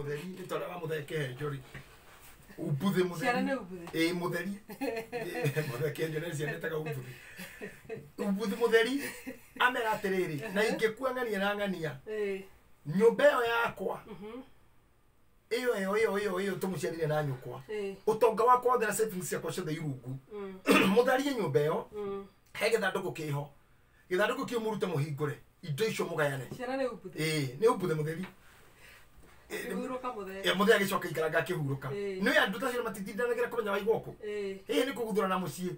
Mutheri ni tora wa mutheke njori. Ubuthe mutheri. Ciana nĩ ubuthe. Mutheri. Mutheke njori cianetaga ubuthe. Ubuthe mutheri amera atiriri na ingĩkua ng'ania na ng'ania. Nyũmba ĩyo yakwa. Iyo tumuciarire na nyũkwa. Utonga wakwa wothe na savings ciakwa ciothe irungu. Mutharie nyũmba ĩyo. He gĩthandũkũ kĩho. Gĩthandũkũ kĩu mũrute mũhingũre. Indo icio mũgayane. Ciana nĩ ubuthe. Nĩ ubuthe mutheri. Mutheri agĩcoka ikaraga akĩhurũka. Nĩ andũ tacio matitindanagira kũmenya wa igoko. Nĩ kũguthũrana mũciĩ.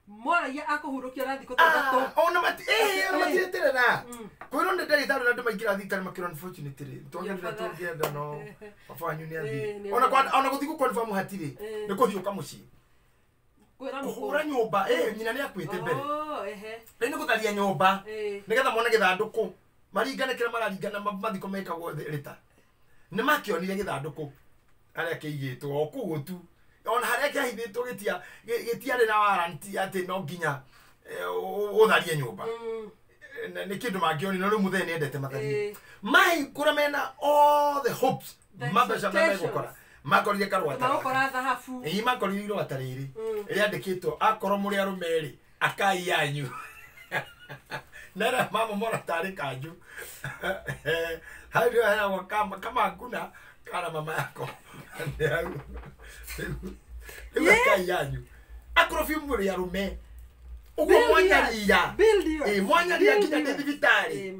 Moragia akũhurũkia na thikũ tatũ. Ona matireterera. Kwĩrwo nĩ ndagĩtarĩ na andũ maingĩra thibitarĩ makĩrwo unfortunately. Tũngĩenda no. Mafanyu nĩ athi. Ona gũthiĩ gũkonfirm hatirĩ. Nĩ kũhiũka mũciĩ. Kũhũra nyũmba nyina nĩ akuĩte mbere. Rĩu nĩ gũtharia nyũmba nĩgetha mone gĩthandũkũ. Maringane kĩrĩa mararingana mathiko mekagwo rĩta. Nĩ makĩonire gĩthandũkũ harĩa kĩigĩtwo o kũu tu. Ona harĩa kĩahithĩtwo gĩtiarĩ na warranty atĩ no nginya ũtharie nyũmba. Nĩ kĩndũ mangĩoni no rĩu muthee nĩendete matharie. Mahingũra mena all the hopes. Mabeca megũkora. Makorire karwata. Magũkora thahabu. Makorire irwata rĩrĩ. Rĩandĩkĩtwo akorwo mũrĩ arũme erĩ akai yanyu. Nera mama mora tarĩ kanjũ. Hayo haya kama hakuna kana mama yako. Akai yanyu. Akorwo mũrĩ arũme. Ugo mwanyaria. Mwanyaria nginya thibitarĩ.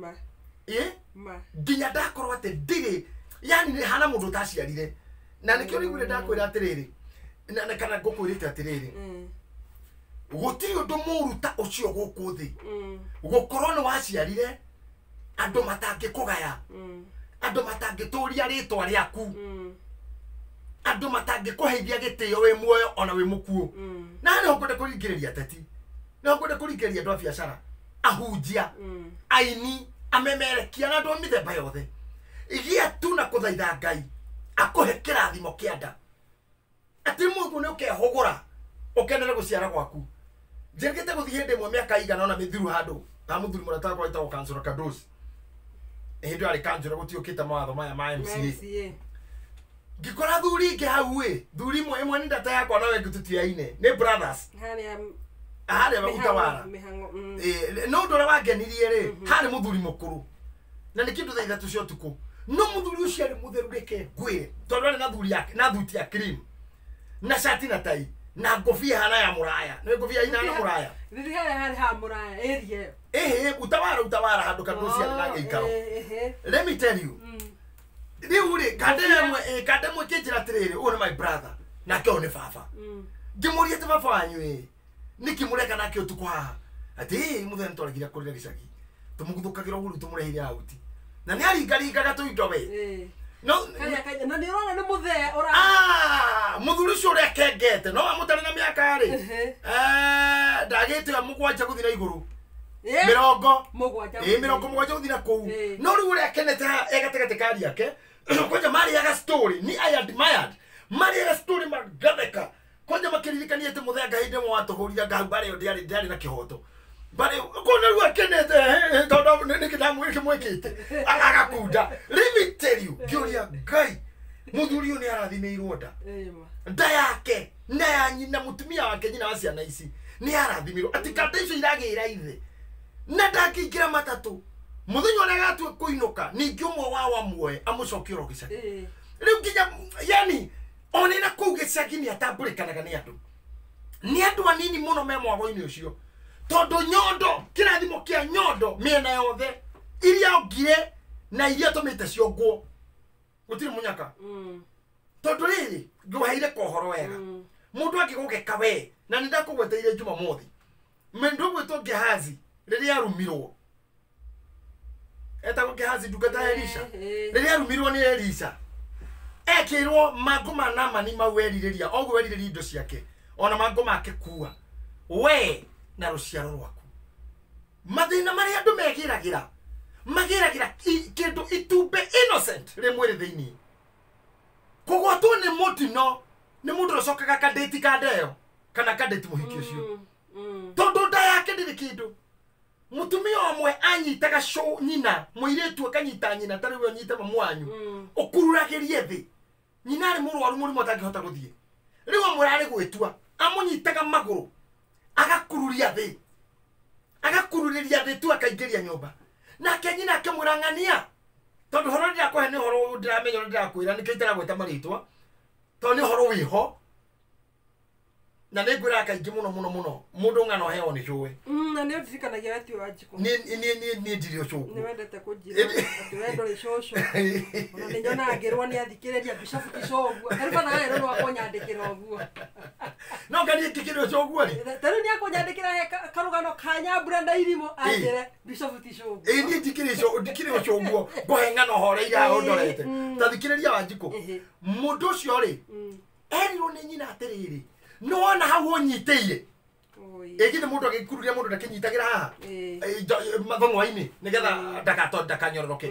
Nginya ndakorwo atĩ ndirĩ. Yani nĩ hana mũndũ taciarire. Na nĩkĩo rĩu ndakwĩra atĩrĩrĩ. Na kana ngũkwĩrĩte atĩrĩrĩ. Gũtirĩ ũndũ mũru ta ũcio gũkũ thĩ. Gũkorwo nĩ waciarire andũ matangĩkũgaya. Andũ matangĩtũria rĩtwa rĩaku. Andũ matangĩkũheithia gĩtĩo wĩ muoyo ona wĩ mũkuũ. Na nĩ ũkwenda kũringĩrĩria ateti. Nĩ ũkwenda kũringĩrĩria andũ a biacara. Ahunjia. Aini. Amemerekia na andũ a mĩthemba yothe. Igia tu na kũthaitha Ngai. Akũhe kĩrathimo kĩa nda. Atĩ mũndũ nĩ ũkehũgũra. Ũkenere gũciara gwaku. Njĩrĩkĩte gũthiĩ hĩndĩ ĩmwe mĩaka igana ona mĩthiru handũ. Na mũthuri mũrata wakwa wĩtagwo Councillor Kadosi. Hĩndĩ ĩyo arĩ councillor gũtiũkĩte mawatho maya ma MCA. Ngĩkora thuri ingĩ hau thuri ĩmwe nĩ ndata yakwa nawe tũtiaine. Nĩ brothers. Harĩa Utawara. No ũndũ ũrĩa wangenirie harĩ mũthuri mũkũrũ. Na nĩ kĩndũ thaa ithatũ cia ũtukũ. No mũthuri ũcio arĩ mũtheru reke ngwĩre. Tondũ arĩ na thuri yake na thuti ya cream. Na shati na tai. Na ngofia hana ya muraya. Nĩ ngofia ina na muraya. Rĩrĩa harĩ ha muraya area. Utawara handũ Kadosi arĩ na gĩikaro. Let me tell you. Rĩu rĩ kande mwe kĩnjĩra atĩrĩrĩ ũyũ nĩ my brother. Nake ũyũ nĩ baba. Ngĩmũria atĩ baba wanyu nĩkĩ mũreka nake ũtukũ haha. Atĩ mũthenya nĩtwaregire kũrĩra gĩcagi. Tũmũguthũkagĩra ũguo tũmũrehire auti. Na nĩ aringaringaga tũindo we. No na nĩ ũrona nĩ mũthee mũthuri ũcio ũrĩa kengete no amũtarĩ na mĩaka rĩ ndagĩte mũgwanja gũthiĩ na igũrũ mĩrongo mũgwanja gũthiĩ na kũu no rĩu ũrĩa akenete gatagatĩ ka ariake kwanja marĩaga story ni I admired marĩaga story magatheka kwanja makĩririkania atĩ mũthee hĩndĩ ĩmwe watũhũrire ngahau barĩ ndĩarĩ na kĩhoto barĩ kona rĩu akenete tondũ nĩ kĩmwĩkĩte agakunda. Let me tell you ngĩũria Ngai mũthuri ũyũ nĩ arathimĩirwo nda yake na ya nyina mũtumia wake nyina wa ciana ici nĩ arathimĩirwo atĩ kanda icio iragĩra ithe na ndangĩingĩra matatũ mũthenya ũrĩa agatua kũinũka ningĩ ũmwe wa muoe amũcokie oro gĩcagi. Rĩu nginya yani ona na kũu gĩcagi nĩ atambũrĩkanaga nĩ andũ anini mũno me mwago-inĩ ũcio tondũ nyondo kĩrathimo kĩa nyondo mĩena yothe iria ongire na iria tũmĩte ciongwo gũtirĩ mũnyaka tondũ rĩrĩ ngũheire kohoro wega mũndũ angĩgũgeka we na nĩ ndakũgweteire Jumamothi mũndũ gwĩtwo Gehazi rĩrĩa arumirwo etagwo Gehazi ndungata Elisha rĩrĩa arumirwo nĩ Elisha ekĩrwo mango ma Naamani mau erirĩria oguo erirĩria indo ciake ona mango make kuua we na rũciaro rwaku mathĩna marĩa andũ magĩragĩra kĩndũ itumbe innocent rĩmwe thĩinĩ kũgwatwo nĩ mũtino nĩ mũndũ ũcokaga kadĩti ka ndeo kana kadĩti mũhiki ũcio tondũ nda yake ndĩrĩ kĩndũ mutumia omwe anyitaga show nyina muiretu akanyita nyina tari we nyita mamwanyu okururagirie thi nyina ari murwaru muri mutangihota guthie riwa murari gwitua amunyitaga maguru agakururia thi tu akaingiria nyumba nake nyina akimurangania tondu horo ndia ko hene horo ndiramenyo ndirakwira nikitara gweta maritwa tondu horo wiho na negwira akaingi muno mundu ngano heo ni showe na ndio tufikanagia ati wajiko ni ndirio showe ni wendete kujira ati wendo ri shosho ona ni nyona agirwa ni athikireria bishofu kishogu kariba na yero no akonyandikira oguo no ngani kikiro shogu ri tari ni akonyandikira karugano kanya branda irimo ajere bishofu kishogu ni ndikiro shogu gohenga no hore iga ondorete tathikireria wajiko mundu cio ri eriro ni nyina atiriri no ona hau onyiteire egine mundu agikururia mundu ndakinyitagira haha mathongwa-ini nigetha ndakanyororoke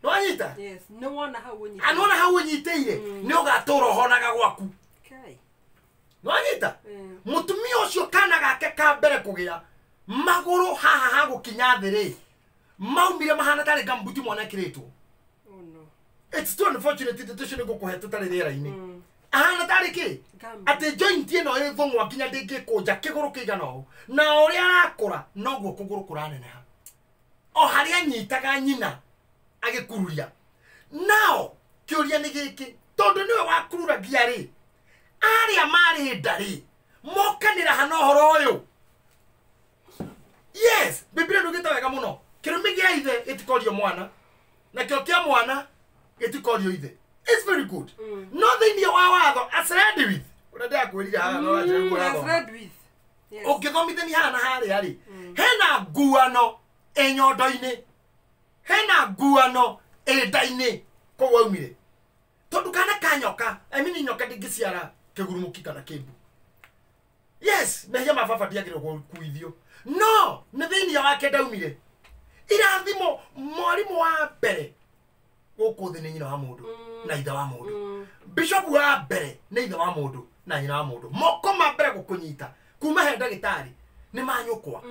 no anyita yes no wona hau onyiteire anona hau onyiteire ni ugatura honaga gwaku no anyita mutumia ucio kana gake ka mbere kugia maguru haha hagukinya thiri maumire mahana tari gambuti mwana kiritwo it's too unfortunate that tushine gukuhe tutari rera-ini ahana tariki ati joint ino ithongwa kinya ndingikuja kiguru kigano na uria akura noguo kuguru kuraneneha o haria nyitaga nyina agikururia nao kiuria ni giki tondu niwe wakurura giari aria mari ndari mokanira hano horo uyu yes biblia ndugita wega muno kirumi gia ithe itikorio mwana na kio kia mwana itikorio ithe. It's very good. Nothing you are as ready with. What are you ready with? Yes. Okay, come with any hana hari. Hena guano enyodoine. Hena guano edaine. Ko wumire. Todukana kanyoka. I mean nyoka digisiara kegurumuki kana kebu. Yes, me yama fafa dia kiro kuithio. No, nothing you are kedaumire. Ira ndimo mwalimu wa mbere. Goko thini nyina wa mundu na ithe wa mundu bishop wa mbere na ithe wa mundu na nyina wa mundu moko ma mbere gukunyita kuma he ndagitari ni manyukwa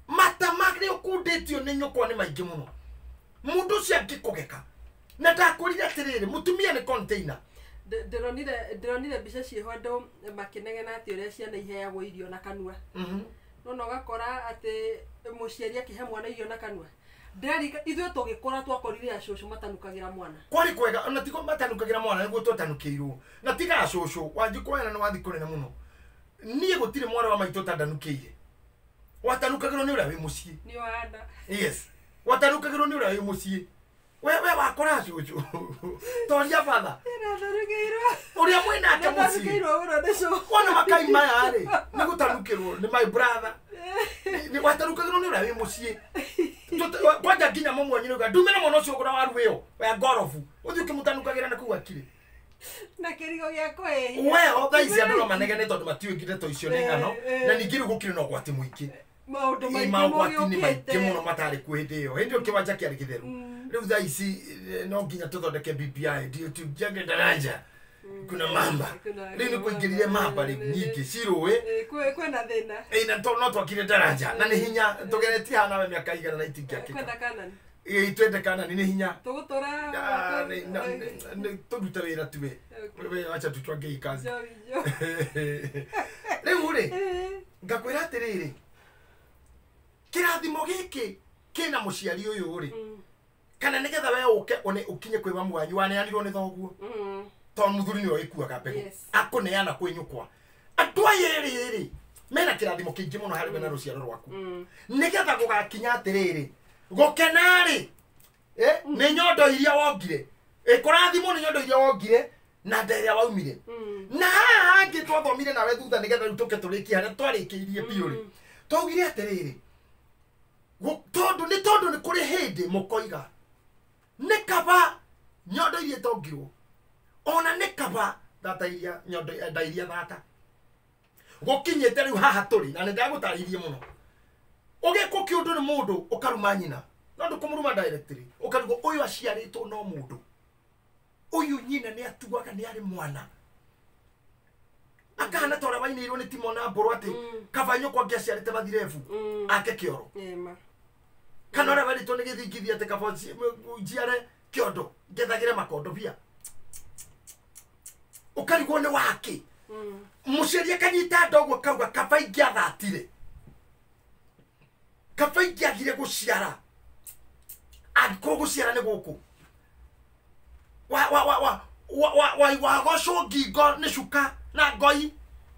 mata magre ukundetio ni nyukwa ni maingi muno mundu cia ngikugeka na ndakurire tiriri mutumia ni container ndironire bica ciho andu makinegena ati uria ciana iheagwo irio na kanua no gakora ati muciari akihe mwana irio na kanua Derika ithuĩ tũgĩkora twakorire acũcũ matanukagira mwana. Kwari kwega ona tiko matanukagira mwana niguo tũtanukĩirwo. Na tiga acũcũ wanjikwana no wathi kũnene muno. Niĩ gũtirĩ mwana wa maitũ tandanukĩire. Watanukagirwo nĩ ũrĩa wĩ mũciĩ. Nĩ wanda. Yes. Watanukagirwo nĩ ũrĩa wĩ mũciĩ. We wakora acũcũ. Toria father. Nĩndanukĩirwo. Ũrĩa mwĩnake mũciĩ. Nĩndanukĩirwo mũno nĩcũ. Wana makai maya rĩ. Nĩ gũtanukĩrwo nĩ my brother. Nĩ watanukagirwo nĩ ũrĩa wĩ mũciĩ. Kwaja ginya mumwe nyiruga ndumira mono cio gura waru iyo ya gorofu uthi ukimutanukagira na kuwa kire na kirigo gya kwe we othaisi andu no manegene tondu matiwikire to icio ni ngano na ningiri gukire no gwati muiki maundu maingĩ muno matari ku hindi iyo hindi ukiwanja kiari kitheru riu thaisi no nginya tuthondeke BPI ndio tujenge daraja kuna mamba riu ni kuingirire mamba riu nyingi ciruwe kwenda thina na no twakire daraja na ni hinya tugeretie hana we miaka igana na itingia kwenda Kanani twende Kanani ni hinya tugutura turuta wira tuwe we acha tutwange ikazi riu ri ngakwira atiriri kirathimo giki kina muciari uyu ri kana nigetha we uke ukinye kwi mamu wanyu waneanirwo ni thoguo to muthuri ni oikuaga mbegu akuneana kwi nyukwa andu ayeri mena kirathimo kingi muno hari we na ruciaro rwaku nigetha gugakinya atiriri gukenari ni nyondo iria wongire ikurathimo ni nyondo iria wongire na nderia waumire na hangi twathomire nawe thutha nigetha rutuke turiki haria twarikiirie biuri twaugire atiriri tondu ni kuri hindi mukoiga ni kaba nyondo iria tongirwo ona ni kaba data iria nyondo ndairia data gukinyete riu haha turi na ndagutaririe muno ugeko kiundu ni mundu ukaruma nyina nondu kumuruma directly ukarugo uyu aciaritwo no mundu uyu nyina ni atuaga ni ari mwana akahana tore wainirwo ni Timona Mburu ati kabanyo kwa ngiaciarite mathirebu ake kioro kana ora barito ni githingithia ati kabanyo njiare kiondo ngethagire makondo bia ukarigwo ni wake muciaria kanyita ndogo kauga kabaingi athatire kabaingi agire guciara angiko guciara ni guku wa gocwo ngingo ni cuka na ngoi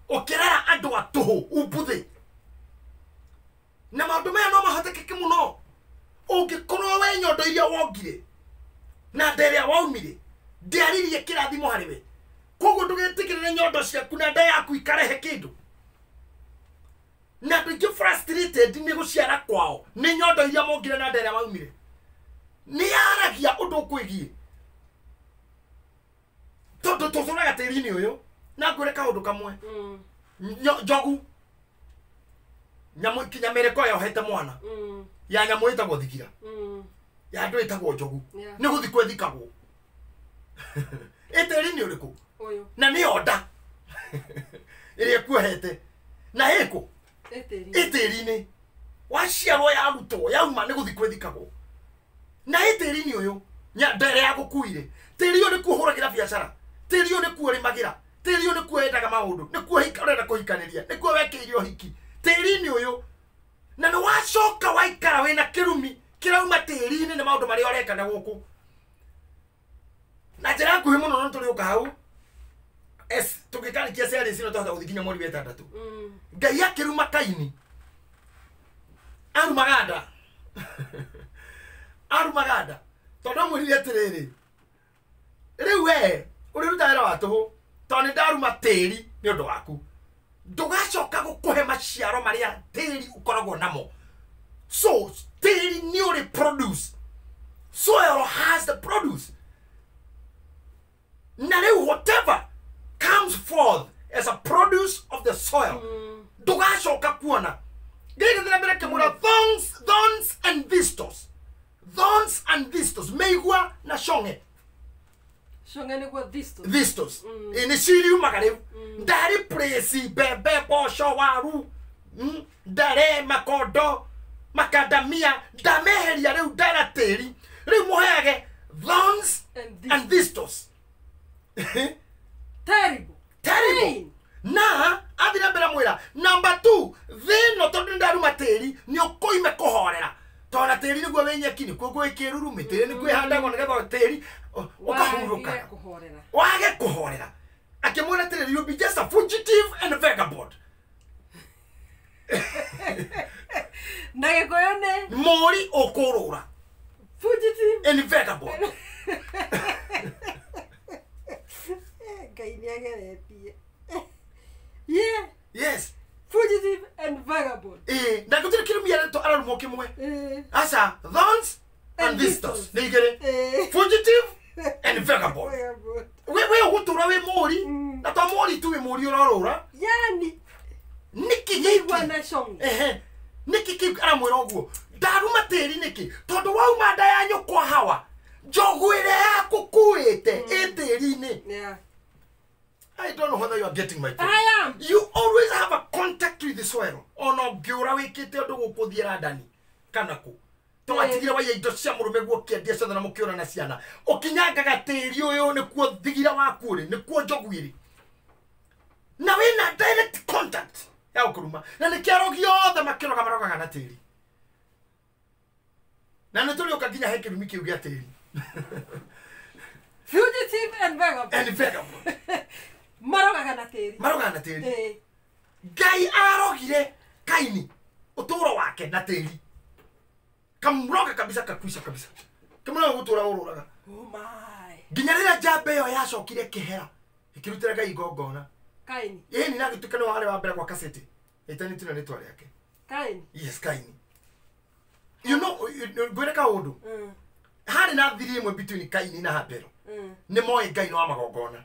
ukirera andu atuhu umbuthi na maundu maya no mahotekeke muno ungikorwo we nyondo iria wongire na nderia waumire ndiaririe kirathimo hariwe koguo ndugetikirire nyondo ciaku na nda yaku ikarehe kindu na ndingi frustrated ni guciara kwao ni nyondo iria mongire na nderia waumire ni yaragia undu kwigie tondu tuthuraga tiri-ini uyu na ngwire kaundu kamwe njogu nyamu kinyamereko yohete mwana ya nyamu itagwo thigira ya ndu itagwo njogu ni guthikwe thikagwo eteri-ini uriku na ni oda iria kuohete na eko eteri-ini waciarwo ya ruto yauma ni guthikwe thikagwo na eteri-ini uyu ndere ya gukuire tiri yo ni kuhuragira biashara tiri yo ni kuorimagira tiri yo ni kuendaga maundu ni kuhika urenda kuhikaniria ni kuwekirio hiki tiri-ini uyu na no wacoka waikara wina kirumi kirauma tiri-ini ni maundu mari orekana guku na njira nguhi muno no turi ukahau tukikarikia ciari cino tuhota guthikinya mweri wa 6 ngai akiruma Kaini arumaganda tondu mwiri atiriri riu we uriruta wira wa tuhu tondu ndaruma tiri ni undu waku ndugacoka gukuhe maciaro maria tiri ukoragwo namo so tiri ni uri produce soil has the produce na riu whatever comes forth as a produce of the soil ndugacoka kuona githira mbere kimura thorns and vistos meigua na shonge ni kwa vistos ini siri umagare ndari presi bebe posho waru ndare makondo makadamia dameheria riu ndara tiri riu muhege thorns and vistos terrible na athira mbere mwira number 2 thino tondu ndaruma tiri ni ukoime kuhorera tona tiri niguo wenyekini kuguo ikiruru mitiri ni kwihandagwo nigetha tiri ukahuruka wage kuhorera akimwona tiri you be just a fugitive and a vagabond na gikoyone mori okurura fugitive and vagabond Gainyagaretie. Yeah. Yes. Fugitive and vagabond. Na kutiri kirumia to ararumo kimwe. Asa thorns and vistos. Nigere. Fugitive and vagabond. We gutura we mori. Na to mori tu we mori urarura. Yani. Niki yigwa na shong. Niki ki aramwira oguo. Daruma tiri niki. Tondu wauma nda ya nyukwa hawa. Jogwire yakukuite eteri-ini. Yeah. I don't know whether you are getting my point. I am. You always have a contact with the soil. Ono giura wikite undu gukuthira ndani kana ku. Twatigire wa indo cia murume guokendia ciothe na mukiona na ciana. Ukinyangaga tiri uyu ni kuo thigira waku ri ni kuo njogwiri. Na wina direct contact ya ukuruma. Na ni kiaro giothe makiroga marogaga na tiri. Na nituri ukaginya heke rumi kiu gia tiri. Fugitive and vagabond. And vagabond. Marogaga na tiri. Ngai arogire Kaini uturo wake na tiri. Kamroga kabisa kakwisha kabisa. Kamroga gutura ururaga. Oh my. Nginya rira jambe yo yacokire kihera. Ikirutira Ngai igongona. Kaini. Ni nagitukana wale wa mbere kwa kaseti. Etani tuna netwa yake. Kaini. Yes, Kaini. You know, gwere ka undu. Hari na thiri imwe between Kaini na Habero. Ni moe Ngai no amagongona.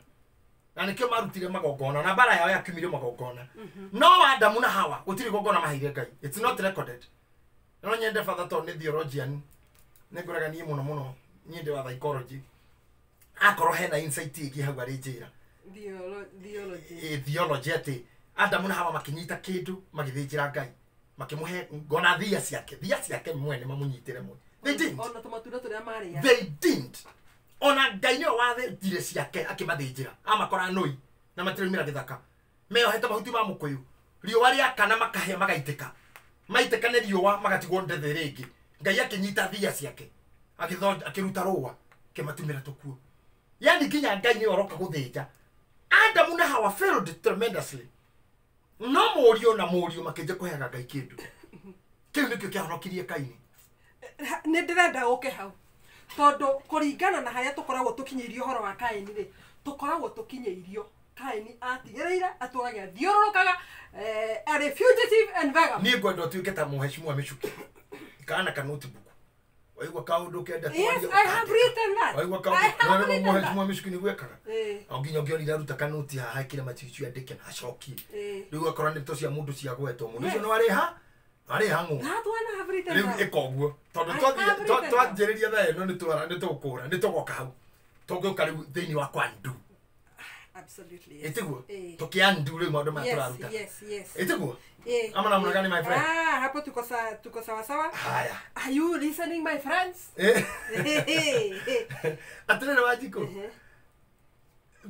Na nikio marutire magongona na bara yao yakiumire magongona. No Adamu na Hawa gutiri gongona mahire Ngai. It's not recorded. No nyende father to ne theologian. Ne nguraga ni muno muno nyende wa psychology. Akoro hena insight iki hau ari njira. theology ati Adamu na Hawa makinyita kindu magithijira Ngai makimuhe ngona thia ciake mwene mamunyitire mwe. They didn't. Ona Ngai nio wathire ciake akimathijira amakora noi na matirimira githaka meohete mahuti ma mukuyu riũa rĩakana makahĩa magaitĩka maitĩka nĩ riũa magatigwo ndethe rĩngĩ. Ngai akinyita thia ciake akiruta rũa kĩmatumĩra tũkuo. Yani nginya Ngai nĩ oroka gũthĩnja. Adamu na Hawa failed tremendously. No mũriũ na mũriũ makĩnja kũheaga Ngai kĩndũ kĩu nĩkĩo kĩahonokirie Kaini. Nĩ ndĩrenda gũke hau tondũ kũringana na harĩa tũkoragwo tũkinyĩirio ũhoro wa Kaini rĩ tũkoragwo tũkinyĩirio Kaini atigĩrĩire atũrage athiũrũrũkaga a fugitive and vagabond. Niĩ ngwenda ũtuĩke ta Mheshimiwa Michuki kana ka notebook waigua kaũndũ kenda twaria. Yes, I have written that. Waigua kaũndũ Mheshimiwa Michuki nĩ gwekaga au nginya ũngĩonire aruta kanoti haha kĩrĩa maticio andĩke na acokie rĩu akorwo nĩ to cia mũndũ cia gwetwo mũndũ ũcio no arĩ ha ng'ũ rĩu ĩkoguo tondũ twanjĩrĩria thaa ĩno nĩ tũgoka hau tũngĩũka rĩu thĩinĩ wa kwandu. Absolutely. Etiguo. Tukiandu rĩu maũndũ maya tũraruta. Yes. Etiguo. Ama namna gani my friend? Hapo tuko sawa sawa. Haya. Are you listening my friends? Atrera wajiko.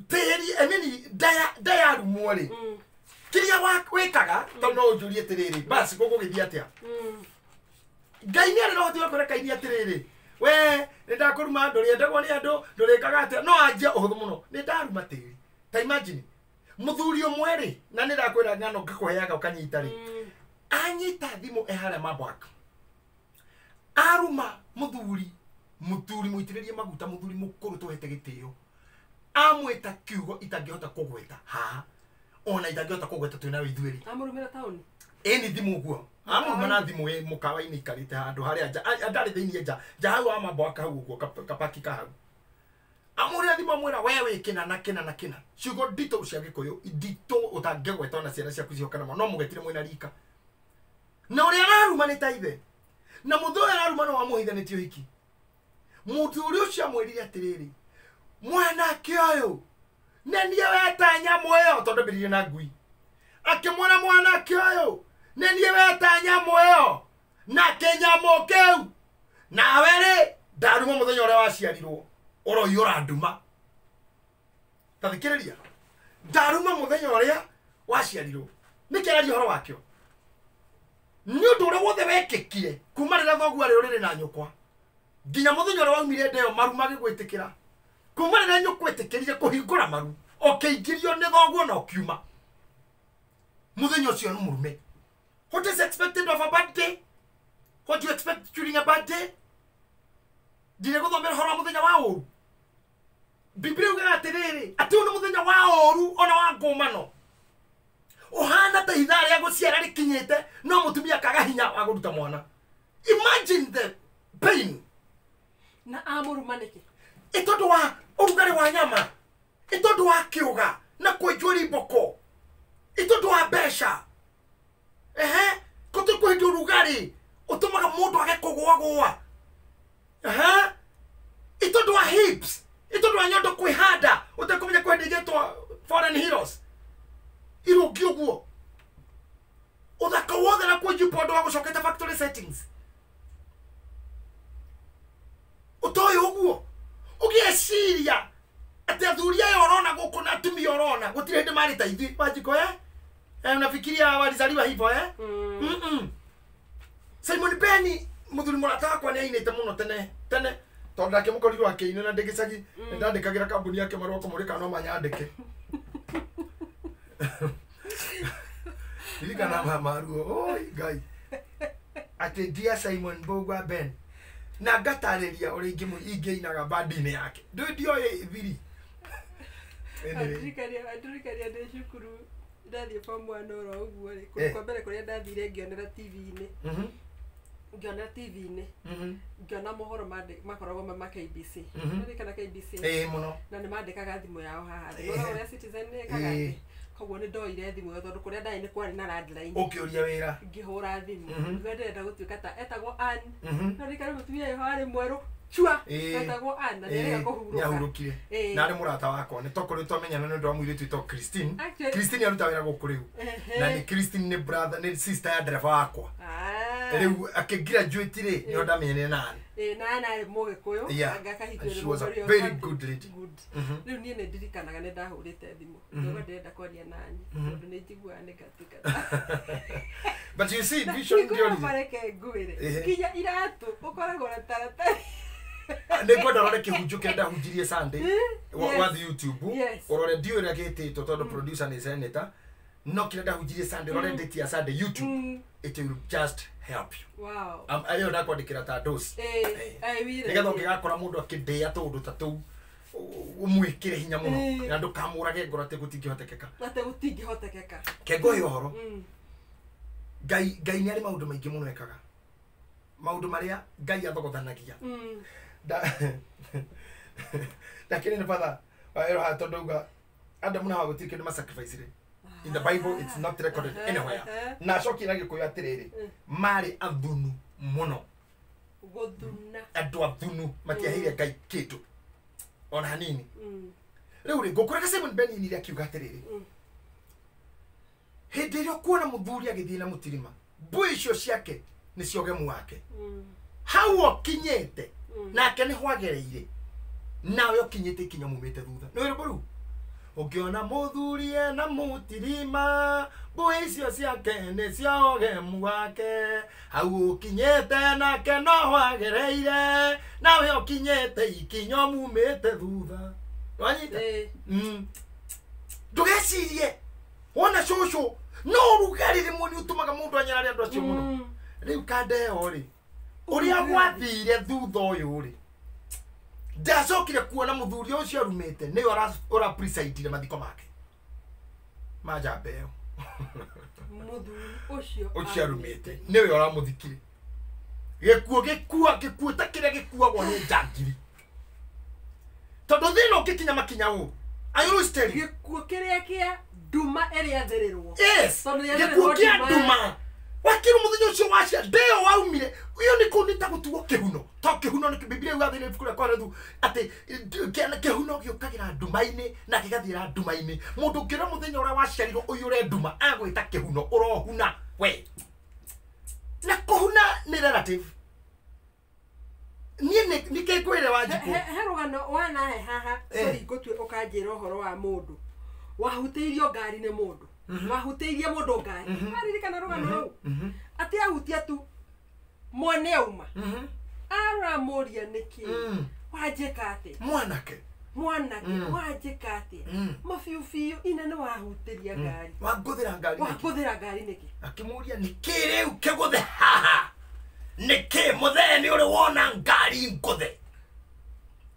Teri emeni daya rumore. Kiria wekaga tondũ no njũrie atĩrĩrĩ basi gũgũgĩthiĩ atĩa. Ngai nĩ arĩ na ũhoti wa kwĩra Kaini atĩrĩrĩ we nĩ ndakũruma ndũrĩendagwo nĩ andũ ndũrĩkaga atĩa no anjia ũhũthũ mũno nĩ ndaruma tĩri. Ta imagine muthuri ũmwe rĩ na nĩ ndakwĩra ng'ano ngakũheaga ũkanyita rĩ anyita thimũ eharĩa mabwaka aruma muthuri mũitĩrĩrie maguta muthuri mũkũrũ tũhete gĩtĩo amwĩta kiugo itangĩhota kũgweta haha ona itangĩhota kũgweta twĩna ithuĩrĩ amũrumĩra taũni eni thimũ guo amũruma na thimũ mũkawa-inĩ ikarĩte handũ harĩa ndarĩ thĩinĩ nja hau amabwaka hau ũguo kapaki ka hau amũrĩa thimũ amwĩra we wĩkĩna na kĩna ciugo nditũ cia Gĩkũyũ nditũ ũtangĩgweta ona ciana ciaku cioka namo no mũgetire mwĩna rika na ũrĩa araruma nĩ ta ithe na mũndũ ũyũ araruma no wamũhithanĩtie ũhiki mũthuri ũcio amwĩrire atĩrĩrĩ mwanake ũyũ nĩ niĩ weta nyamũ ĩyo tondũ mbĩrĩrie na ngui akĩmwĩra mwanake ũyũ nĩ niĩ weta nyamũ ĩyo nake nyamũ kĩu nawe rĩ ndaruma mũthenya ũrĩa waciarirwo ũroiyũra nduma. Ta thikĩrĩria ndaruma mũthenya ũrĩa waciarirwo nĩkĩ araria ũhoro wakĩo nĩ ũndũ ũrĩa wothe wekĩkire kuma rĩrĩa thoguo arĩ ũrĩrĩ na nyũkwa nginya mũthenya ũrĩa waumire ndeyo maru magĩgwĩtĩkĩra kuma rĩrĩa nyũkwa ĩtĩkĩrire kũhingũra maru ũkĩingĩrio nĩ thoguo na ũkiuma mũthenya ũcio nĩ mũrume. What is expected of a bad day? What do you expect during a bad day? Ndire gũthomera ũhoro wa mũthenya wa ũru. Biblia yugaga atĩrĩrĩ atĩ ũyũ nĩ mũthenya wa ũru ona wa ngũmano ũhana ta ithaa rĩa gũciara rĩkinyĩte no mũtumia akaga hinya wa kũruta mwana. Imagine the pain. Na amũruma nĩkĩ? Ĩtondũ wa ũrugarĩ wa nyama ĩtondũ wa kĩũga na kwĩnjũri mboko ĩtondũ wa mbeca kũhĩndĩ ũrugarĩ ũtũmaga mũndũ age kũgũagũa ĩtondũ wa hips ĩtondũ wa nyondo kwĩhanda ũtekũmenya kwendĩgĩtwo foreign heroes irũngi ũguo ũthaka wothe na kwĩnjipa ũndũ wa gũcokete factory settings ũtoĩ ũguo ũgĩeciria atĩ athuri aya ũrona gũkũ na atumia ũrona gũtirĩ hĩndĩ marĩ ta ithuĩ Wanjiko unafikiria walizaliwa hivyo Simon Penny muthuri mũrata wakwa nĩ ainĩte mũno tene tondũ ndake mũkorirwo akĩina na ndĩgĩcagi ndandĩkagĩra kambuni yake marũa kũmũrĩka no manyandĩke ilikana maruo oi Ngai atĩ Dear Simon Mbugua Ben na ngatarĩria ũrĩa ingĩinaga bandi-inĩ yake ndioĩ thiri andurikaria ndĩ cukuru ndathiĩ form 1 oro ũguo rĩ kwa mbere kũrĩa ndathire ngĩonera TV-inĩ ngĩona TV-inĩ ngĩona mohoro makoragwo ma KBC kana KBC mũno na nĩ mandĩkaga thimũ yao haha ũrĩa Citizen nĩkaga koguo nĩ ndoire thimũ ĩyo tondũ kũrĩa ndarĩ nĩ kwarĩ na landline ũkĩũria wĩra ngĩhũra thimũ ndĩrenda gũtuĩka ta etagwo Ann na rĩkana mũtumia ũyũ harĩ mwerũ chua etagwo Anna nĩ kũhurũka nyahurũkire na nĩ mũrata wakwa nĩ tokore twamenyana nĩ ndwa mũirĩtu itwa Christine Christine aruta wĩra gũkũ rĩu na nĩ Christine nĩ brother nĩ sister ya ndereba wakwa rĩu akĩgraduate rĩ nĩ ndamenyane nani na arĩ mũgĩkũyũ agakahithio very good lady rĩu niĩ nĩ ndirikanaga nĩ ndahũrĩte thimũ ndoga ndĩrenda kwaria nani tondũ nĩ njiguaga nĩ ngatikana but you see vision ndio nĩ mareke ngwĩre kinya iratũ ũkoragwo na taratari nĩ kwenda rore kĩhunjũ kĩrĩa ndahunjirie Sunday wa YouTube ũrore ndiũ ĩrĩa gĩtĩtwo tondũ producer nĩ senator no kĩrĩa ndahunjirie Sunday rore date ya Sunday YouTube it will just help you wow ayo ndakwandĩkĩra ta dose nĩgetha ũngĩgakora mũndũ akĩndĩa tũndũ ta tũu umwĩkĩre hinya mũno na ndũkamũrage ngoro atĩ gũtingĩhotekeka kengo ũhoro Ngai nĩ arĩ maũndũ maingĩ mũno ekaga maũndũ marĩa Ngai athogothanagia lakini nĩ fatha wa tondũ uga Adamu na Hawa gũtirĩ kĩndũ masacrifice in the Bible it's not recorded anywhere na coki na gĩkũyũ atĩrĩrĩ marĩ athunu mũno gũthuna andũ athunu matiaheire Ngai kĩndũ ona hanini rĩu rĩ ngũkũrega Simon Benini rĩa kiuga atĩrĩrĩ hĩndĩ ĩrĩa kuona mũthuri agĩthiĩ na mũtirima mbũi icio ciake nĩ cio ũgemu wake hau okinyĩte nake nĩ hwagereire nawe okinyĩte ikinya mumĩte thutha nĩ wĩrĩ rĩu ũngĩona mũthuri na mũtirima mbũi icio ciake nĩ cia ũgemu wake hau ũkinyĩte nake no hwagereire nawe okinyĩte ikinya mumĩte thutha wanyita ndũgecirie wona cũcũ no rugarĩ rĩmwe nĩ ũtũmaga mũndũ anyarare andũ acio mũno rĩu kandeo rĩ ũrĩa gwathire thutha ũyũ rĩ ndacokire kuona mũthuri ũcio arumĩte nĩ ora presidire mathiko make majambeo mũthuri ũcio arumĩte nĩwe ũramũthikire gĩkuũ ta kĩrĩa gĩkuagwo nĩ njangiri tondũ thĩna ũngĩkinya makinya ũũ gĩkuũ kĩrĩa kĩa nduma ĩrĩa therĩrwo gĩkuũ kĩa nduma wakiru mũthenya ũcio wacia ndeo waumire iyo nĩ kũnita gũtuo kĩhuno to kĩhuno nĩ Biblia yugathĩrĩ ibuku rĩa Korinithu atĩ kĩhuno gĩũkagĩra nduma-inĩ na gĩgathiĩra nduma-inĩ mũndũ ũngĩra mũthenya ũrĩa waciarirwo ũyũ ũrĩa nduma agwĩta kĩhuno ũrohuna we na kũhuna nĩ relative niĩ nĩ kĩngwĩre wa njikũ he rũgano wanahe haha sorry ngũtue ũkanjĩra ũhoro wa mũndũ wahutĩirio ngari nĩ mũndũ wahutĩirie mũndũ ngari aririkana rũgano rũu atĩ ahutia tu mwene auma aramũria nĩkĩ wanjĩka atĩ mwanake wanjĩka atĩ mabiũbiũ ina nĩ wahutĩria ngari wangũthĩra ngari nĩkĩ akĩmũria nĩkĩ rĩu kĩgũthe haha nĩkĩ mũthee nĩ ũrĩ wona ngari ngũthe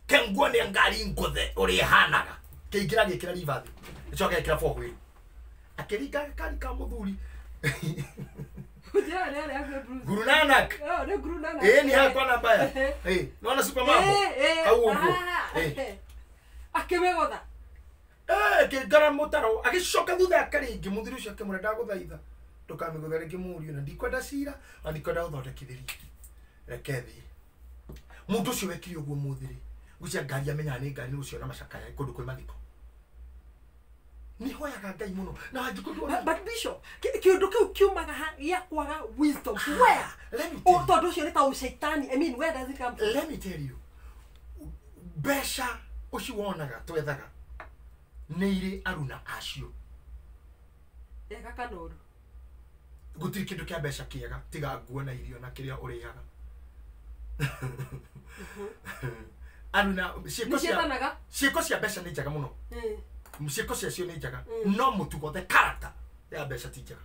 kenguonia ngari ngũthe ũrĩa ihanaga kĩingĩra gĩkĩra rivathi gĩcoka gĩkĩra fohwĩ akĩringa gakari ka mũthuri Guru Nanak ni hakwa na mbaya naona super mambo au uguo akĩmegotha kĩngara mũtaro agĩcoka thutha akaringi mũthuri ũcio akĩmũra ndagũthaitha ndũkamĩgũtha rĩngĩ mũriũ na ndikwenda cira na ndikwenda gũthondekithĩria reke thiĩ mũndũ ũcio wekire ũguo mũthiri gũcia ngari amenyaga nĩ ngari ũcio na macakaya kũndũ kwĩ mathiko ni hoyaga Ngai muno na angĩkũndwo but bishop kĩũndũ kĩu kiumaga gĩa kwaga wisdom where tondũ ũcio nĩ ta ũcaitani I mean where does it come from? Let me tell you mbeca ũcio wonaga twethaga nĩ irĩ aruna acio ega kana ũru gũtirĩ kĩndũ kĩa mbeca kĩega tiga nguo na irio na kĩrĩa ũrĩaga aruna ciĩko cia mbeca nĩ njega mũno ciĩko ciacio nĩ njega no mũtugo the character ya mbeca ti njega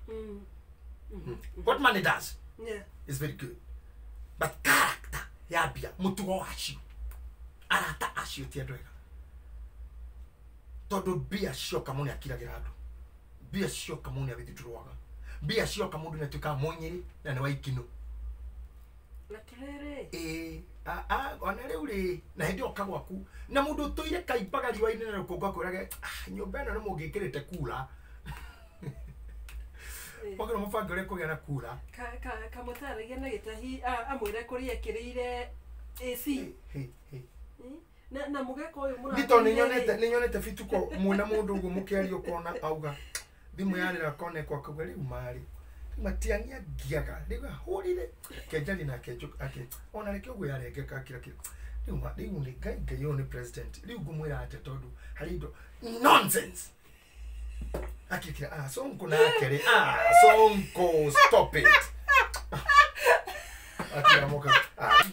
what money does is very good but character ya mbia mũtugo wacio arata acio ti andũ ega tondũ mbia cioka mũndũ akiragĩra andũ mbia cioka mũndũ agĩthitũrwaga mbia cioka mũndũ nĩ atuĩkaga mũnyĩrĩ na nĩ wa ikino ona rĩu rĩ na hĩndĩ oka gwaku na mũndũ ũtũire kaimbaga riũa-inĩ na rũkũngũ akwĩrage nyũmba ĩno nĩ mũngĩkĩrĩte kura wagĩrwo mũbango ũrĩa kũgĩa na kura kamũtaragia na gĩtahi amwĩre kũrĩa ekĩrĩire AC na mugeka uyu mura Dito ninyonete fituko mwina mundu ugu mukiario kona auga thimu yarira kone kwa kugwa riu mari matiangia giaga riga horire kejali na kejo ake ona reke ugu yarengeka kira riu ni ngai yone president riu gumwira ate tondu harindo nonsense akikira sonko na akere sonko stop it akira moka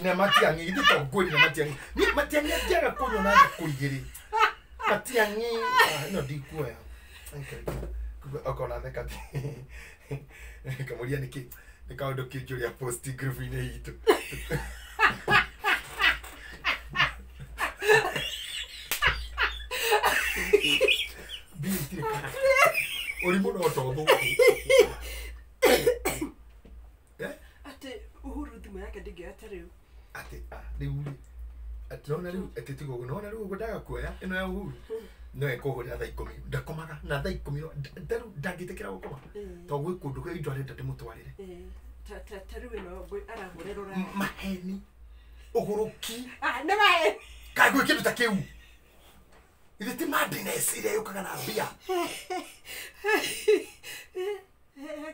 na matiangi dito gwiri na matiangi ni matiangi giaga kunyo na kuigiri matiangi no dikuya okona theka kamuria niki nikaundu kijuria post group ine itu Bitire kana ori muno todo ate uhuru thimu yake ndingiata riu ate riu ate nona riu ate tigo nona riu gudaga kuoya ino ya uhuru no ekohorera thaa 10 ndakomaga na thaa 10 ndaru ndangitekera gukoma to gwi kundu kwa indo arenda ndimutwarire taru ino arahurerora maheni uguruki ne maheni kagwe kindu ta kiu Iditi madness ile yukaga na bia.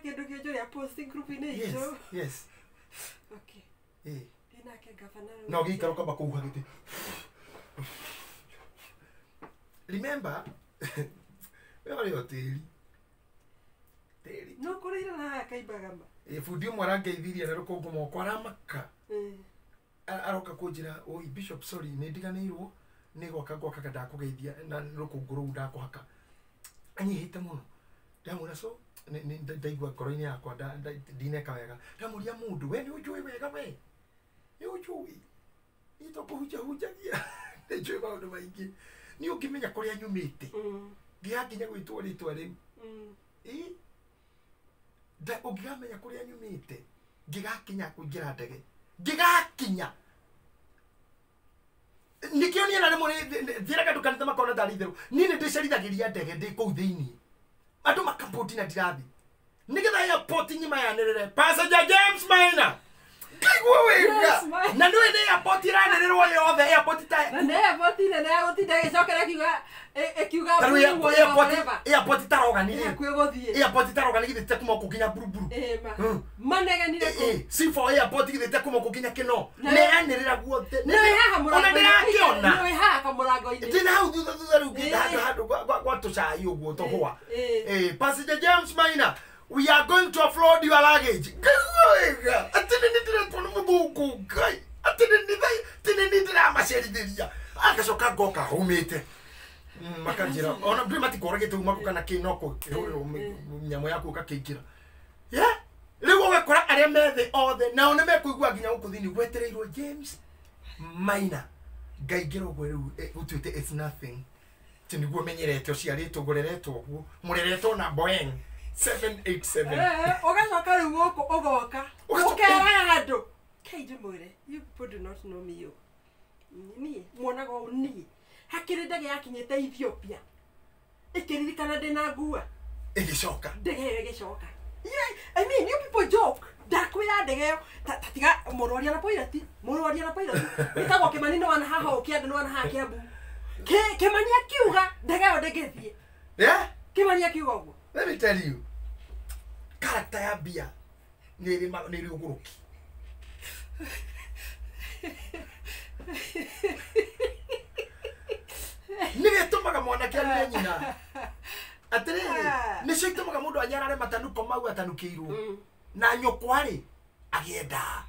Kindu kijuria posting group ine hicho. Yes. Okay. Ina ke gavana. No gikaro kaba kuuga giti. Remember? Wewe hoteli. Teli. No kurira na kaibagamba. Fudio mwarangeithiria na rukongo moko aramaka. Aroka kujira oi bishop sorry ne ndiganirwo. Nego akagwa ndakugeithia na rukunguru ndakuhaka anyihite muno ndamura so ndaigua ngoro-ini yakwa ndineka wega ndamuria mundu we ni ujui wega we ni ujui ito kuhujagia ndijui maundu maingi ni ukimenya kuria nyumite ngihakinya gwitwo ritwa riu da ungiamenya kuria nyumite ngigakinya kuingira ndege ngigakinya nikio ni na remore thiraga dukanite makona darithiru nini ndicerithagiria ndege ndi kuu thiini andu makampoti na ndirathi nigetha airport nyima yanirire passenger James Maina kaigua wega na ndu ni airport iranerirwo yothe airport ta na airport ine na gutinda gicokera kiuga airport taroganire kwiguthie airport taroganire githite kuma kukinya buruburu maneganire si for airport githite kuma kukinya kino ne yanirira guothe no haha murango no haha kamurango ine tina hau thutha rugi handu gwa tucai uguo tohwa Passenger James Maina, we are going to offload your luggage. Akacoka goka humite makanjira ona primati koragite uma kana kinoko nyamo yaku kakigira riu ugakora aria methe othe nao ni mekuigua nginya guku thini gwetereirwo James Maina ngaingirwo gwe riu gutuite it's nothing tiniguo menyerete uciaritwo gureretwo guo mureretwo na Boeing 787 ugacoka riu guku ugoka ukera handu kaije mwire you people do not know me you ni mwonaga ni hakiri ndege yakinyete Ethiopia ikiririkana ndina ngua igicoka ndege igicoka I mean you people joke ndakwira ndege tatiga muroria na pilot itagwo Kimani no wana haha ukienda no wana haha Kiambu Kimani akiuga ndege yo ndegethie Kimani akiuga uguo let me tell you character ya bia ni uguruki nigitumaga mwanake arire nyina atiriri nicio itumaga mundu anyarare matanuko mau atanukiirwo na nyokwari agienda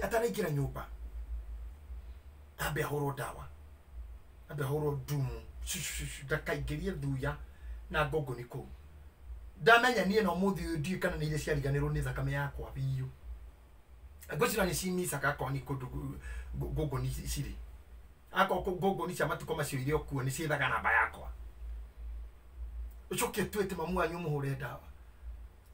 atanaingira nyumba ambe ahorwo dawa ambe ahorwo ndumu ndakaingĩrie thuya na ngongo nĩ kũu ndamenya niĩ no mũthĩ ũyũ ndiũĩ kana nĩ iria ciariganĩrwo nĩ thakame yakwa biũ ngwĩciria nĩ cimicaga akorwo nĩ kũndũ ngũngũni cirĩ akorwo ngũngũni cia matukũ macio irĩ o kuo nĩ ciĩthaga namba yakwa ucoke twete mamu wanyu muhure dawa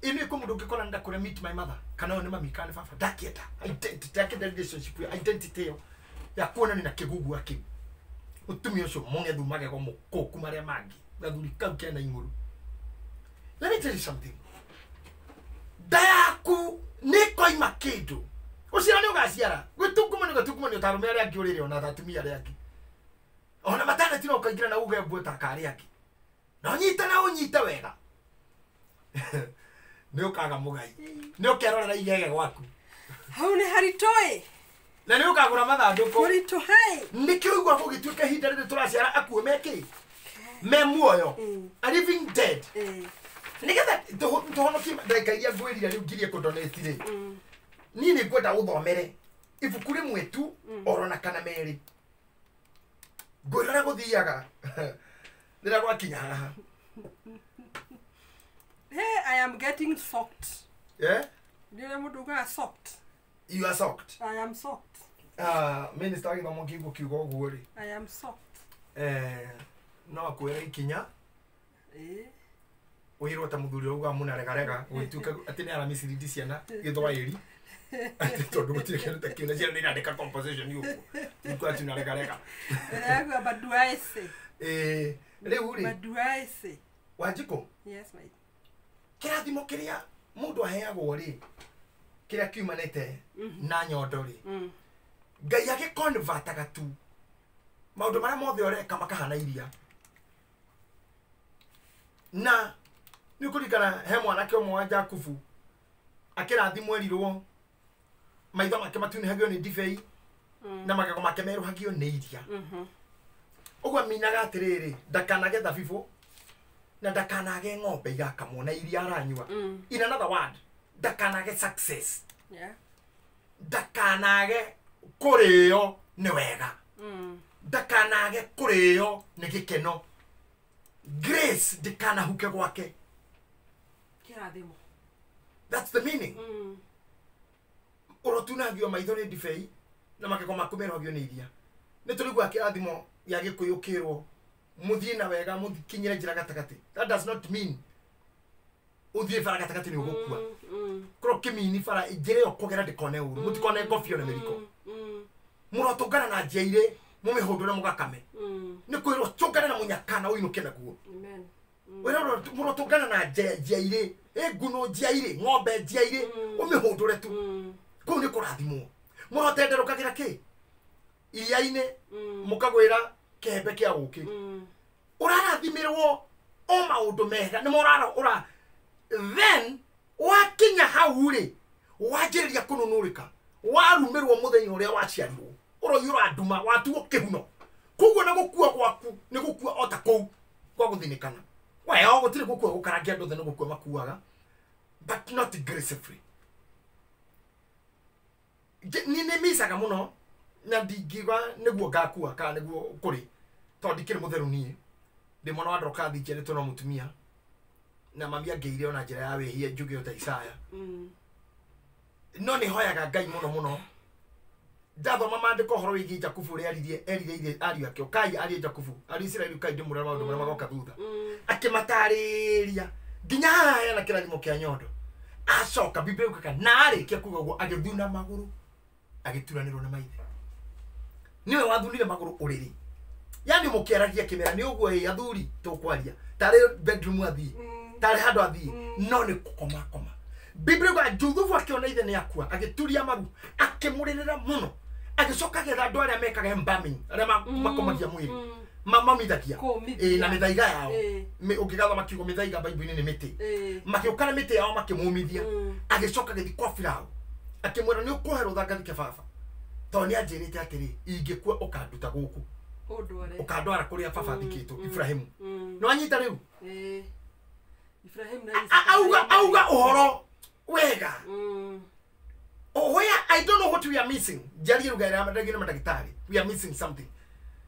ini ko mundu ngikora ndakure meet my mother kana one mami kana baba ndakieta identity take the relationship identity ya kuona ni na kigugu aki utumi ucio mongethu magego mukoku maria mangi gathuri kau kena inguru let me tell you something dayaku niko imakindo uciara ni ugaciara gwitukuma ni utarume aria angi urire ona atumia aria angi ona matana tino ukaingira na uge mbuta kari angi no nyita na unyite wega ni ukaga mugai ni ukerorera igege gwaku hau ni haritoi na ni ukagura mathanduku kurito hai nikio igwa gugituika hinda riri turaciara akuo meki me muoyo a living dead nigetha tuhonokie ndagika iria ngwirira riu ngirie kudonate ri ni ni ngwenda uthomere ibuku rimwe tu orona kana meri ngwirira guthiaga ndira gwakinya haha hey I am getting soaked yeah ndire mundu uga soaked you are soaked I am soaked minister githomo kiugo kiugo guo ri I am soaked no akwira ikinya uyirwo ta muthuri uga munarega gwituka ati ni ara misiridi ciana githwairi ati tondu gutire kindu ta kiuna ciana ni irandika composition yuko nuko ati narega ega baduaise riu ri baduaise Wanjiko yes my kirathimo kiria mundu aheagwo ri kiria kiumanite na nyondo ri ngai agiconvertaga tu maundu maria mothe oreka makahana iria na ni kurikana he mwanake omwe wa Jakubu akirathimwo erirwo maitho make matunihagio ni divei na magego make meruhagio ni iria ugwa minaga atiriri ndakanage thabibu na ndakanage ng'ombe igakamwo na iria aranyua in another word ndakanage success ndakanage kurio ni wega ndakanage kurio ni gikeno grace ndikanahuke gwake kirathimo that's the meaning urotunagio maitho ni divei na magego maku meruhagio ni iria ni turigwa kirathimo ya gikuyukirwo muthie na wega muthikinyire njira gatagati that does not mean uthie fara gatagati ni ugukua kro kimini fara njire yo kugera ndikone uru mutikone ngofio na miriko murotungana na njaire mumihundure mugakame ni kwiro tungana na munyakana uinuke naguo amen wera murotungana na njaire nguno njaire ng'ombe njaire umihundure tu ku ni kurathimwo murotenderukagira ki iria-ine mukagwira kembe kia guki urarathimirwo o maundu mega ni morara then wakinya hau ri wanjiriria kununurika warumirwo muthenya uria waciarirwo uroyura nduma watuo kihuno kuguo na gukua gwaku ni gukua ota kou kwa guthinikana we o gutire gukua gukarangia andu the ni gukua makuaga but not gracefully ni misaga muno na ndingiga niguo ngakua kana niguo kuri tondikire mutheru nie ndi mwana wa ndokathi njeretwo no mutumia na mami angeire ona njira ya wehia njuge ota Isaya no ni hoyaga Ngai muno ndathoma mandiko horo wigi Jakubu ri erire ariu ake Kai ari Jakubu ari Israeli Kai ndimura maundu maria magoka thutha akimatariria nginya haya na kirathimo kia nyondo acoka Biblia ukaka nari kia kuga guo agithuna maguru agituranirwo na maithe niwe wathunire maguru uriri yani mukiaragia kimera ni uguo athuri tukwaria tare bedroom athi tare handu athi no ni kukoma Biblia kwa Juthubu akiona ithe ni akua agituria maru akimuririra muno agicoka getha andu aria mekaga embalming aria makomagia mwiri mamithagia na mithaiga yao ungigatha makiugo mithaiga Bible-ini ni miti makiukana miti yao makimumithia agicoka githi kwa Firaũ akimwira ni ukuherwo thanga thike baba to ni anjirite atiri ingikua ukanduta guku ukandwara kuria baba thikitwo Ibrahimu no anyita riu Ibrahim na auga uhoro wega where I don't know what we are missing jari rugara madagina madagitari we are missing something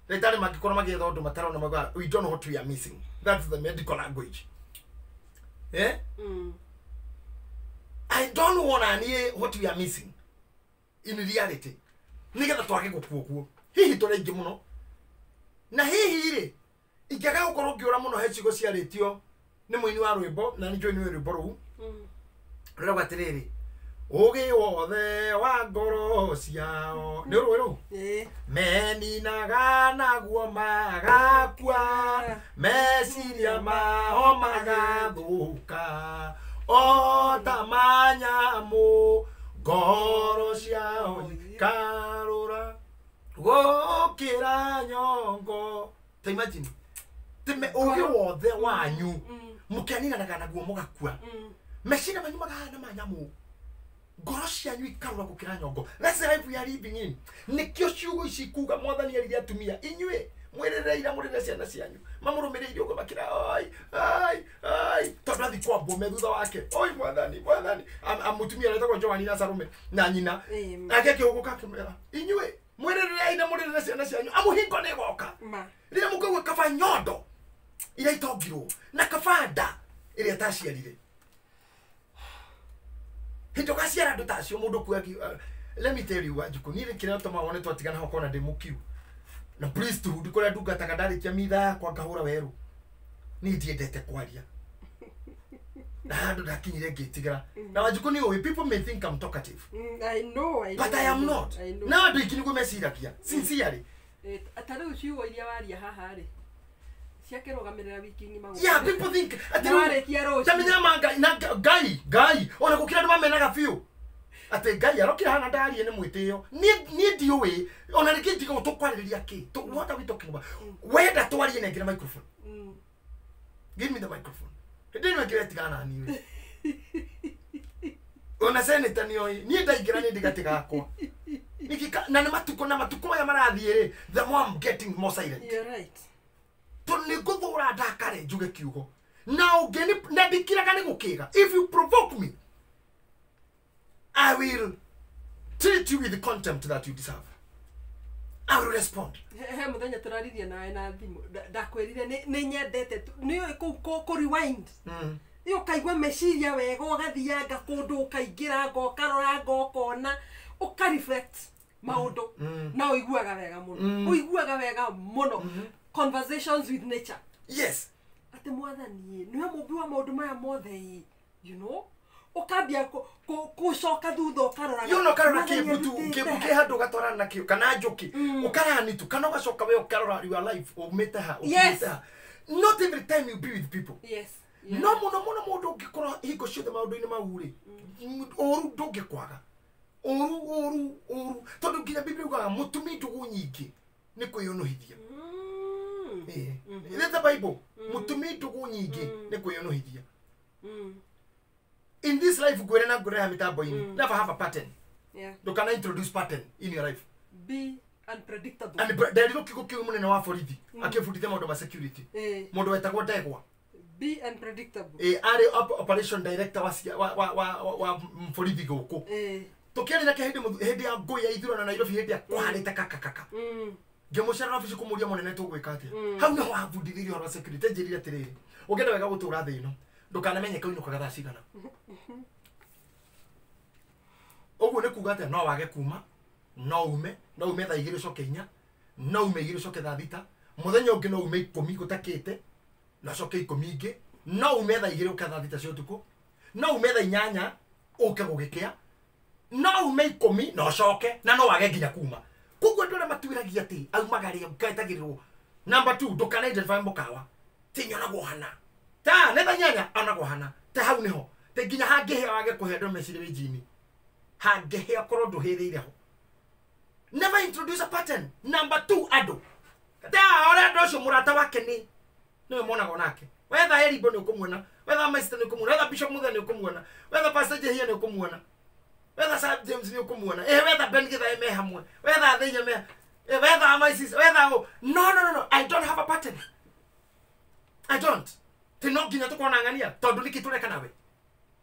daktari magikora magetha undu mataro na magwa we don't know what we are missing that's the medical language I don't want to hear what we are missing in reality nigetha twake gukuo hihi turengi muno na hihi ri ingiaga gukorwo ngiura muno he cigo cia ritio ni muini wa rwimbo na ni joini wa rwimbo ru rwa atiriri ugi wothe wa ngoro ciao ni rwiru meninaga naguo magakua meciria mao magathuka o ta manyamu ngoro ciao ikarũra gũkĩra nyongo. Ta imagine time ũgĩ wothe wanyu mũkĩaninanaga naguo mũgakua meciria manyu makahana manyamu ngoro cianyu ikarũra gũkĩra nyongo. That's the life we are living in. Nĩkĩo ciugo ici kuga Mwathani arĩria atumia inyuĩ mwĩrĩreira mũrĩre ciana cianyu mamũrũmĩrĩire ũguo makĩra tondũ athi kwambwo me thutha wake Mwathani amutumia aretagwo Joani na Salome na nyina ake kĩũgũka akĩmera inyuĩ mwĩrĩreire mũrĩre ciana cianyu amũhingo nĩgoka rĩrĩa mũkaigua kaba nyondo iria itongirwo na kaba nda ĩrĩa ĩtaciarire hĩndĩ ũgaciara andũ tacio mũndũ kuagi. Let me tell you Wanjikũ niĩ kĩrĩa tũma wone twatigana hau kona ndĩ mũkiu na priesthood kũrĩa ndungataga ndarĩkia mitha yakwa ngahũra werũ niĩ ndiendete kwaria na handũ ndakinyire ngĩtigĩra na Wanjikũ nĩ ũĩ people may think I'm talkative. I know but I am not. Na andũ aingĩ nĩguo meciragia sincerely. Atarĩu ciugo iria waria haha rĩ ciakĩrũgamĩrĩra wiki ng'ima gũkũ. Yeah, people think warĩkia rũciũ tamenya manga na Ngai ona gũkĩra andũ mamenaga biũ ate Ngai arokĩra hana ndarie nĩ mwĩtĩo niĩ ndiũĩ ona nĩkĩ ndiga tũkwarĩrĩria kĩ what are we talking about. Wenda twarie nengere microphone. Give me the microphone. Ndĩrĩ ngĩre tigana niĩ ona senator niĩ ndaingĩra nĩ ndigatigakwa na nĩ matukũ maya marathiĩ the more I'm getting more silent. You're right. Toni gũthũra ndakare njuge kiugo na ũngĩ na ndikiraga nĩ gũkĩga. If you provoke me I will treat you with the contempt that you deserve. I will respond. He muthenya turaririe nawe na thimu ndakwirire nĩ nyendete nĩ kũ rewind iyo kaigwa meciria wega ũgathianga kũndũ ũkaingĩra ngokarora ngokona ũka reflect maũndũ na ũiguaga wega mũno ũiguaga wega mũno. Conversations with nature. Yes. Ate Mwathani niwe mũmbi wa maũndũ maya mothe you know ukambia kucoka thutha ukarora karora kĩbutu kĩhandũ gatwarana nakĩo kana njũkĩ ũkaranitu kana ũgacoka we ũkarora your life umĩte ha not every time you be with people. Yes. No mũno mũndũ ũngĩkorwo hingo ciothe maũndũ-inĩ mau rĩ ũru ndũngĩkwaga ũru tondũ nginya Biblia yugaga mũtumi ndũgũ nyingĩ nĩ kwĩyonohithia. In the Bible mũtumi ndũgũ nyingĩ nĩ kwĩyonohithia. In this life gwena ngũreha mitambo-inĩ never have a pattern. Yeah. You can introduce pattern in your life. Be unpredictable. And there is no kigo kiu munene wa borithi akĩbundithia maũndũ ma security. Mũndũ wetagwo Ndegwa. Be unpredictable. Arĩ operation director wa borithi gũkũ. Tũkĩarĩ nake hĩndĩ ya ngũĩ ya ithurano Nairobi hĩndĩ ya kwarĩte kaka. Ngĩmũcera na ofici kũmũria mũnene tũgwĩka atĩa. Hau nĩho wabundithirio ũhoro wa security njĩrire atĩrĩrĩ. Ũngĩenda wega gũtũũra thĩ ĩno ndũkanamenye kainũkaga thaa cigana. Ũguo nĩ kuga atĩ no wage kuma no ume thaa 2 coke 4 no ume 2 coke thaa 6 mũthenya ũngĩ no ume 10 gũtakĩte na coke 10 ingĩ no ume thaa 2 ũka thaa 6 cia ũtukũ no ume thaa 8 ũke gũgĩkĩa no ume 10 no coke na no wage nginya kuma. Koguo andũ arĩa matuĩragia atĩ aumagaria ũkaetagĩrĩrwo. Number 2 ndũkana identify mũkawa tinyonagwo hana ta nĩ thaa 8 onagwo hana ta hau nĩho ta nginya hangĩhĩa wage kũhe andũ meciria wĩnji-inĩ hangĩhĩa korwo ndũhĩrĩire ho. Never introduce a pattern. Number 2 andũ ta ora andũ ũcio mũrata wake nĩwe monaga nake wetha Eribo nĩ ũkũmuona wetha Master nĩ ũkũmuona wetha Bishop Muthe nĩ ũkũmuona wetha Pastor Jehia nĩ ũkũmuona wetha Sir James nĩ ũkũmuona wetha Ben Githae me hamwe wetha Thĩinye me wetha Amaisis wetha no I don't have a pattern. I don't. Tino nginya tũkona ng'ania tondũ nĩkĩ tũreka nawe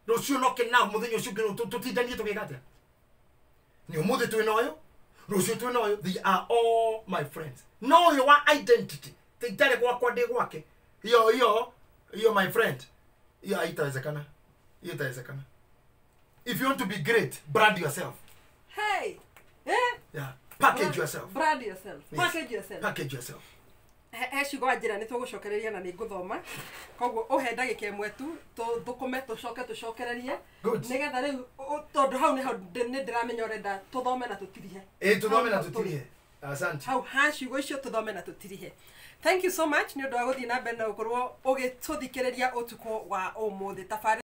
rũciũ no kĩna mũthenya ũcio ũngĩ tũtindanie tũgĩka atĩa. Nĩ ũmũthĩ twĩna ũyũ rũciũ twĩna ũyũ they are all my friends. No ũyũ wa identity tĩitarĩ gwakwa ndĩ gwake iyo my friend iyo haitawezekana. If you want to be great, brand yourself. Hey. Yeah. Package yourself. Brand yourself. Yes. Package yourself. He ciugo njĩra nĩ tũgũcokereria na nĩ ngũthoma koguo ũhe ndagĩka ĩmwe tu thũkũme tũcokererie nĩgetha rĩu tondũ hau nĩho nĩ ndĩramenya ũrenda tũthome na tũtirihe. Tũthome na tũtirihe. Asante. Hau ha ciugo icio tũthome na tũtirihe. Thank you so much nĩ ũndũ wa gũthiĩ na mbere na gũkorwo ũgĩtũthikĩrĩria ũtukũ wa ũmũthĩ.